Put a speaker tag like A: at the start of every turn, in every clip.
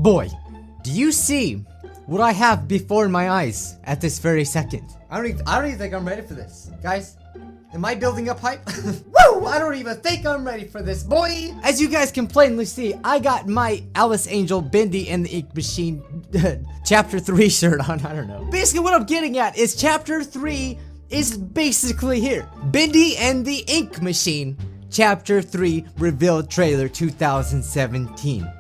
A: Boy, do you see what I have before my eyes at this very second? I don't even think I'm ready for this. Guys, am I building up hype? Woo! I don't even think I'm ready for this, boy! As you guys can plainly see, I got my Alice Angel, Bendy, and the Ink Machine Chapter 3 shirt on. I don't know. Basically, what I'm getting at is Chapter 3 is basically here. Bendy and the Ink Machine Chapter 3 reveal trailer 2017.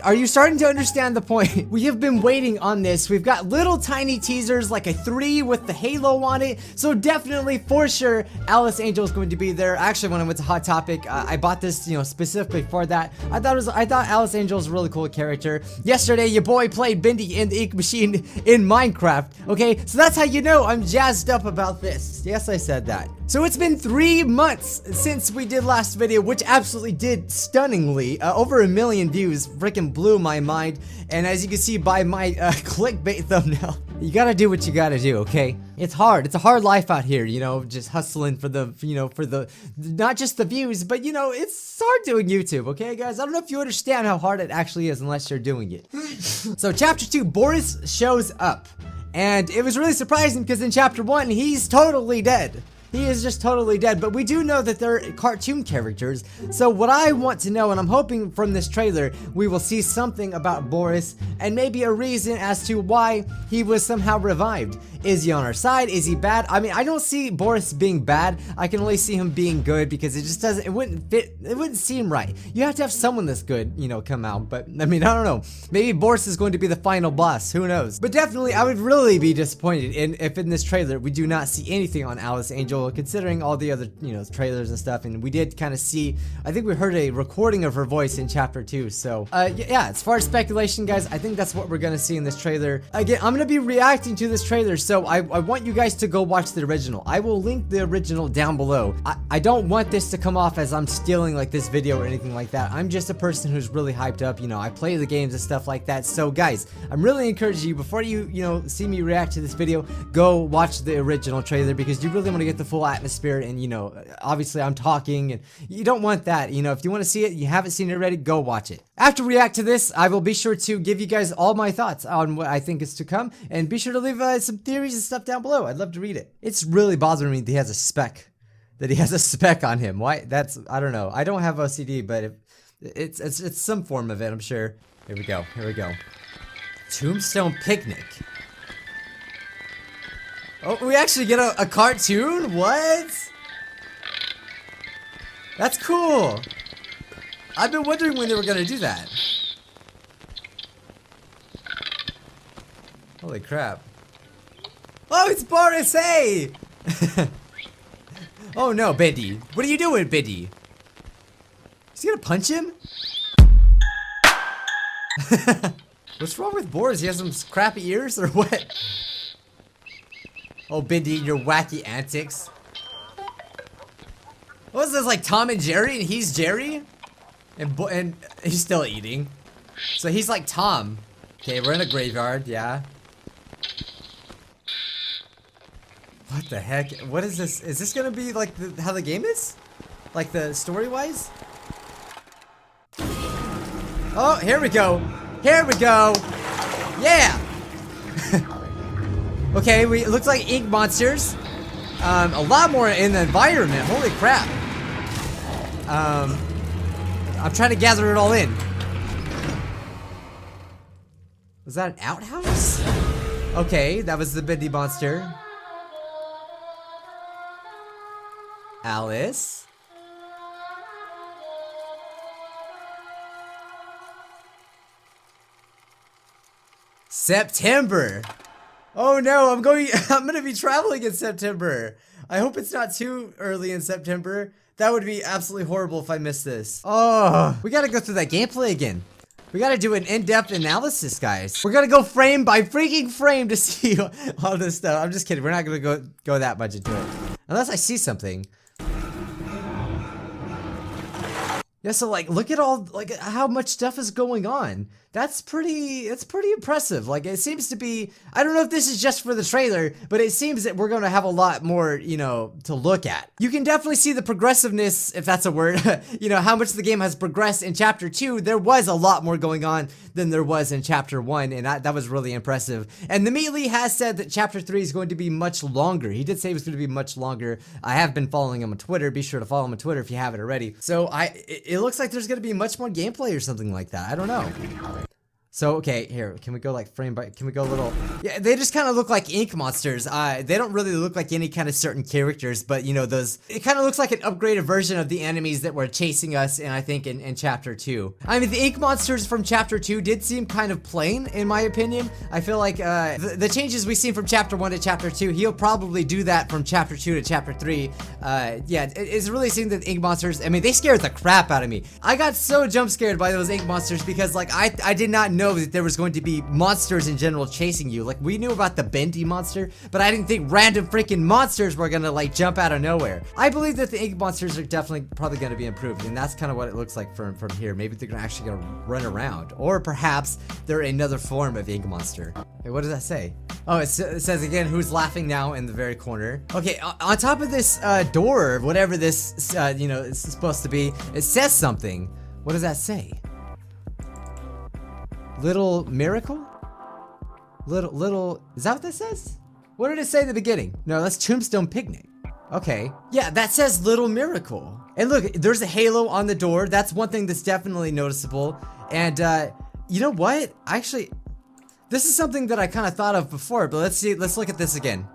A: Are you starting to understand the point? We have been waiting on this. We've got little tiny teasers like a 3 with the halo on it. So definitely, for sure, Alice Angel is going to be there. Actually, when I went to Hot Topic, I bought this, specifically for that. I thought Alice Angel was a really cool character. Yesterday, your boy played Bendy in the Ink Machine in Minecraft. Okay, so that's how you know I'm jazzed up about this. Yes, I said that. So it's been 3 months since we did last video, which absolutely did stunningly. Over 1 million views. Freaking blew my mind. And as you can see by my clickbait thumbnail, you gotta do what you gotta do, okay? It's hard. It's a hard life out here, just hustling for the, not just the views, but it's hard doing YouTube, okay, guys? I don't know if you understand how hard it actually is unless you're doing it. So Chapter 2, Boris shows up. And it was really surprising because in Chapter 1, he's totally dead. He is just totally dead, but we do know that they're cartoon characters. So what I want to know, and I'm hoping from this trailer, we will see something about Boris and maybe a reason as to why he was somehow revived. Is he on our side? Is he bad? I mean, I don't see Boris being bad. I can only see him being good because it just doesn't, it wouldn't fit, it wouldn't seem right. You have to have someone that's good, come out, but I mean, I don't know. Maybe Boris is going to be the final boss, who knows? But definitely, I would really be disappointed if in this trailer we do not see anything on Alice Angel, considering all the other, trailers and stuff. And we did kind of see, I think we heard a recording of her voice in Chapter 2. So, yeah, as far as speculation, guys, I think that's what we're gonna see in this trailer. Again, I'm gonna be reacting to this trailer, so I want you guys to go watch the original. I will link the original down below. I don't want this to come off as I'm stealing like this video or anything like that. I'm just a person who's really hyped up. I play the games and stuff like that. So, guys, I'm really encouraging you, before you see me react to this video, go watch the original trailer because you really want to get the full atmosphere. And obviously I'm talking and you don't want that. If you want to see it, you haven't seen it already, go watch it. After react to this, I will be sure to give you guys all my thoughts on what I think is to come, and be sure to leave some theories and stuff down below. I'd love to read it. It's really bothering me that he has a speck on him. Why? I don't know. I don't have OCD, but it's some form of it, I'm sure. Here we go. Tombstone Picnic. Oh, we actually get a cartoon? What? That's cool. I've been wondering when they were gonna do that. Holy crap. Oh, it's Boris, hey! Oh no, Bendy. What are you doing, Bendy? Is he gonna punch him? What's wrong with Boris? He has some crappy ears or what? Oh, Bendy, your wacky antics. What is this, like Tom and Jerry, and he's Jerry? And he's still eating. So he's like Tom. Okay, we're in a graveyard, yeah. What the heck? What is this? Is this gonna be like how the game is? Like the story-wise? Oh, here we go. Here we go. Yeah! Okay, it looks like ink monsters. A lot more in the environment. Holy crap. I'm trying to gather it all in. Was that an outhouse? Okay, that was the Bendy monster. Alice. September. Oh no, I'm gonna be traveling in September. I hope it's not too early in September. That would be absolutely horrible if I missed this. Oh, we gotta go through that gameplay again. We gotta do an in-depth analysis, guys. We're gonna go frame by freaking frame to see all this stuff. I'm just kidding. We're not gonna go that much into it. Unless I see something. Yeah, so like look at all like how much stuff is going on. It's pretty impressive. Like it seems to be, I don't know if this is just for the trailer, but it seems that we're going to have a lot more, you know, to look at. You can definitely see the progressiveness, if that's a word, you know, how much the game has progressed in chapter 2. There was a lot more going on than there was in chapter 1, and that was really impressive. And the Meatly has said that chapter 3 is going to be much longer. He did say it was going to be much longer. I have been following him on Twitter. Be sure to follow him on Twitter if you haven't already. So it looks like there's going to be much more gameplay or something like that. I don't know. So, okay, here, can we go like frame by, can we go a little, yeah, they just kind of look like ink monsters. They don't really look like any kind of certain characters, but you know, it kind of looks like an upgraded version of the enemies that were chasing us in, I think, in chapter 2. I mean, the ink monsters from chapter 2 did seem kind of plain, in my opinion. I feel like, the changes we've seen from chapter 1 to chapter 2, he'll probably do that from chapter 2 to chapter 3. Yeah, it's really seeing the ink monsters, I mean, they scared the crap out of me. I got so jump scared by those ink monsters because, like, I did not know that there was going to be monsters in general chasing you. Like, we knew about the Bendy monster, but I didn't think random freaking monsters were gonna like jump out of nowhere. I believe that the ink monsters are definitely probably gonna be improved, and that's kind of what it looks like from here. Maybe they're actually gonna run around, or perhaps they're another form of ink monster. Hey, what does that say? Oh, it says again, who's laughing now in the very corner. Okay, on top of this door, whatever this you know, is supposed to be, it says something. What does that say? Little miracle? Little, is that what that says? What did it say at the beginning? No, that's Tombstone Picnic. Okay. Yeah, that says Little Miracle. And look, there's a halo on the door. That's one thing that's definitely noticeable. And, you know what? Actually, this is something that I kind of thought of before, but let's look at this again.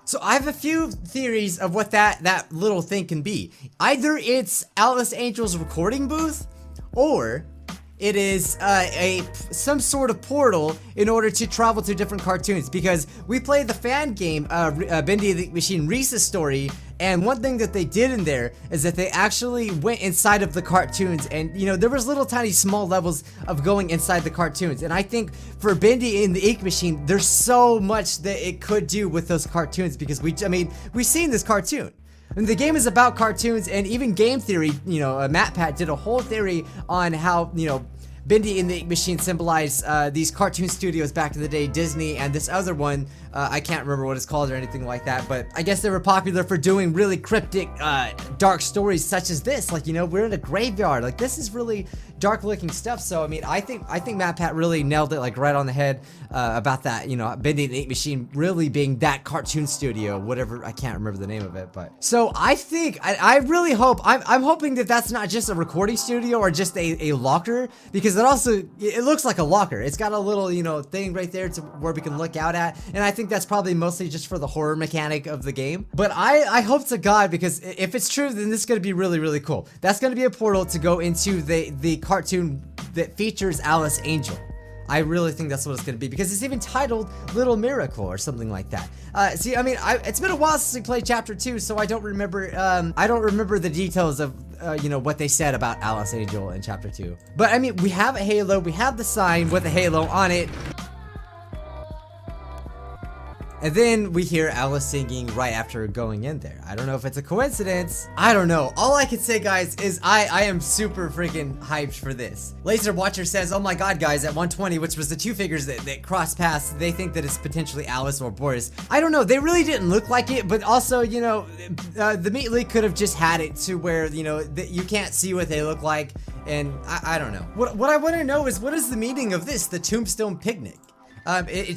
A: So I have a few theories of what that little thing can be. Either it's Alice Angel's recording booth, or it is some sort of portal in order to travel to different cartoons, because we played the fan game Bendy the Machine Reese's Story, and one thing that they did in there is that they actually went inside of the cartoons, and you know, there was little tiny small levels of going inside the cartoons, and I think for Bendy in the Ink Machine, there's so much that it could do with those cartoons, because we've seen this cartoon. And the game is about cartoons, and even game theory, you know, MatPat did a whole theory on how, you know, Bendy and the Ink Machine symbolize these cartoon studios back in the day, Disney, and this other one, I can't remember what it's called or anything like that, but I guess they were popular for doing really cryptic, dark stories such as this. Like, you know, we're in a graveyard. Like, this is really dark looking stuff. So, I mean, I think MatPat really nailed it, like, right on the head about that, you know, Bendy and the Ink Machine really being that cartoon studio, whatever, I can't remember the name of it, but. So, I think, I really hope, I'm hoping that that's not just a recording studio or just a locker, because it looks like a locker. It's got a little, you know, thing right there to where we can look out at, and I think that's probably mostly just for the horror mechanic of the game. But I hope to God, because if it's true, then this is going to be really, really cool. That's going to be a portal to go into the cartoon that features Alice Angel. I really think that's what it's going to be, because it's even titled Little Miracle or something like that. See, I mean, it's been a while since we played chapter 2, so I don't remember the details of you know, what they said about Alice Angel in chapter 2. But I mean, we have a halo, we have the sign with a halo on it. And then we hear Alice singing right after going in there. I don't know if it's a coincidence. I don't know. All I can say, guys, is I am super freaking hyped for this. Laser Watcher says, oh my god, guys, at 120, which was the two figures that crossed paths, they think that it's potentially Alice or Boris. I don't know. They really didn't look like it, but also, you know, the Meatly could have just had it to where, you know, you can't see what they look like, and I don't know. What I want to know is, what is the meaning of this, the Tombstone Picnic? It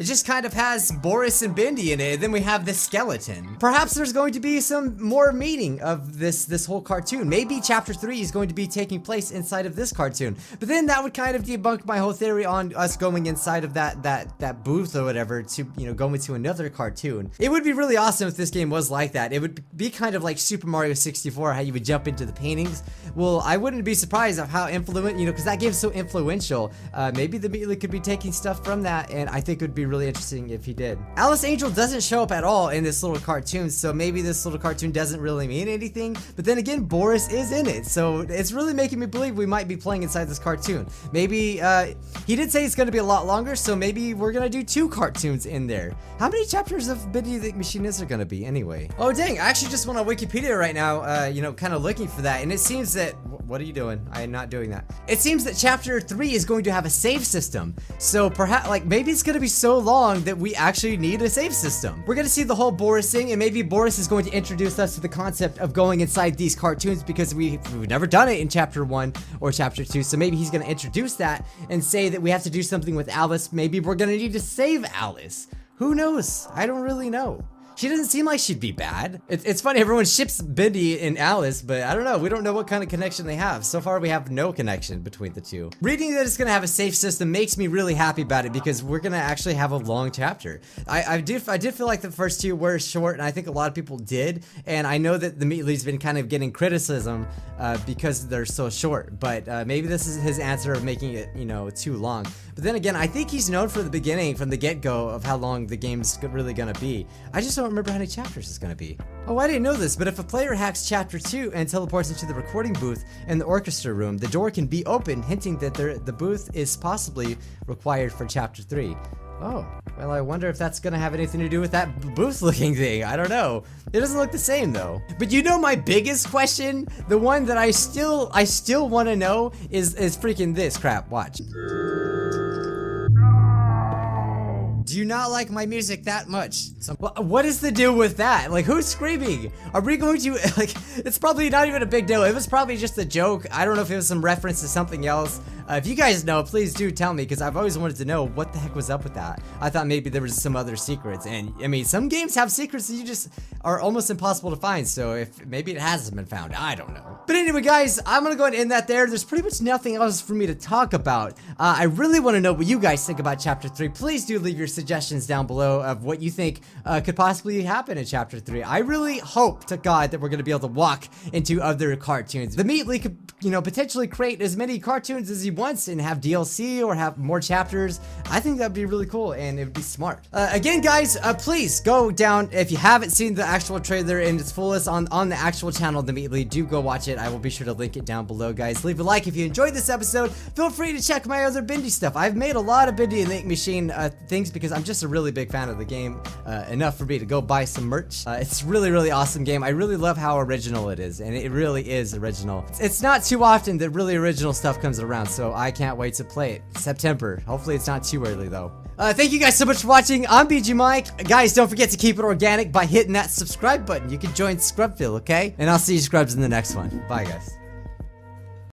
A: just kind of has Boris and Bendy in it, and then we have this skeleton. Perhaps there's going to be some more meaning of this whole cartoon. Maybe chapter 3 is going to be taking place inside of this cartoon. But then that would kind of debunk my whole theory on us going inside of that booth or whatever to, you know, go into another cartoon. It would be really awesome if this game was like that. It would be kind of like Super Mario 64, how you would jump into the paintings. Well, I wouldn't be surprised of how influential, you know, because that game's so influential. Maybe the Meatly could be taking stuff from that, and I think it would be be really interesting if he did. Alice Angel doesn't show up at all in this little cartoon, so maybe this little cartoon doesn't really mean anything. But then again, Boris is in it, so it's really making me believe we might be playing inside this cartoon. Maybe, he did say it's gonna be a lot longer, so maybe we're gonna do 2 cartoons in there. How many chapters of Bendy the Machine is there gonna be anyway? Oh dang, I actually just went on Wikipedia right now, you know, kind of looking for that, and it seems that, what are you doing? I am not doing that. It seems that chapter 3 is going to have a save system. So perhaps, like, maybe it's gonna be so long that we actually need a save system. We're gonna see the whole Boris thing, and maybe Boris is going to introduce us to the concept of going inside these cartoons, because we've never done it in chapter 1 or chapter 2. So maybe he's gonna introduce that and say that we have to do something with Alice. Maybe we're gonna need to save Alice. Who knows? I don't really know. She doesn't seem like she'd be bad. It's funny, everyone ships Bendy and Alice, but I don't know. We don't know what kind of connection they have. So far, we have no connection between the two. Reading that it's gonna have a save system makes me really happy about it, because we're gonna actually have a long chapter. I did feel like the first 2 were short, and I think a lot of people did. And I know that the Meatly's been kind of getting criticism because they're so short. But maybe this is his answer of making it, you know, too long. But then again, I think he's known from the beginning, from the get-go, of how long the game's really gonna be. I just don't remember how many chapters it's gonna be. Oh, I didn't know this, but if a player hacks chapter 2 and teleports into the recording booth in the orchestra room, the door can be open, hinting that the booth is possibly required for chapter 3. Oh, well, I wonder if that's gonna have anything to do with that booth-looking thing. I don't know. It doesn't look the same though. But you know, my biggest question, the one that I still want to know is freaking this crap. Watch. Do you not like my music that much? What is the deal with that? Like, who's screaming? Are we going to, like, it's probably not even a big deal. It was probably just a joke. I don't know if it was some reference to something else. If you guys know, please do tell me, because I've always wanted to know what the heck was up with that. I thought maybe there was some other secrets, and I mean, some games have secrets that you just are almost impossible to find, so if maybe it hasn't been found, I don't know. But anyway, guys, I'm gonna go ahead and end that there. There's pretty much nothing else for me to talk about. I really want to know what you guys think about chapter 3. Please do leave your suggestions down below of what you think could possibly happen in chapter 3. I really hope to God that we're gonna be able to walk into other cartoons. The Meatly could, you know, potentially create as many cartoons as he wants and have DLC or have more chapters. I think that'd be really cool, and it would be smart. Again, guys, please go down, if you haven't seen the actual trailer in its fullest on the actual channel of the Meatly, do go watch it. I will be sure to link it down below, guys. Leave a like if you enjoyed this episode. Feel free to check my other Bendy stuff. I've made a lot of Bendy and the Ink Machine things because I'm just a really big fan of the game, enough for me to go buy some merch. It's really, really awesome game. I really love how original it is, and it really is original. It's not too often that really original stuff comes around, so I can't wait to play it. September. Hopefully it's not too early though. Thank you guys so much for watching. I'm Bijuu Mike. Guys, don't forget to keep it organic by hitting that subscribe button. You can join Scrubville, okay? And I'll see you scrubs in the next one. Bye, guys.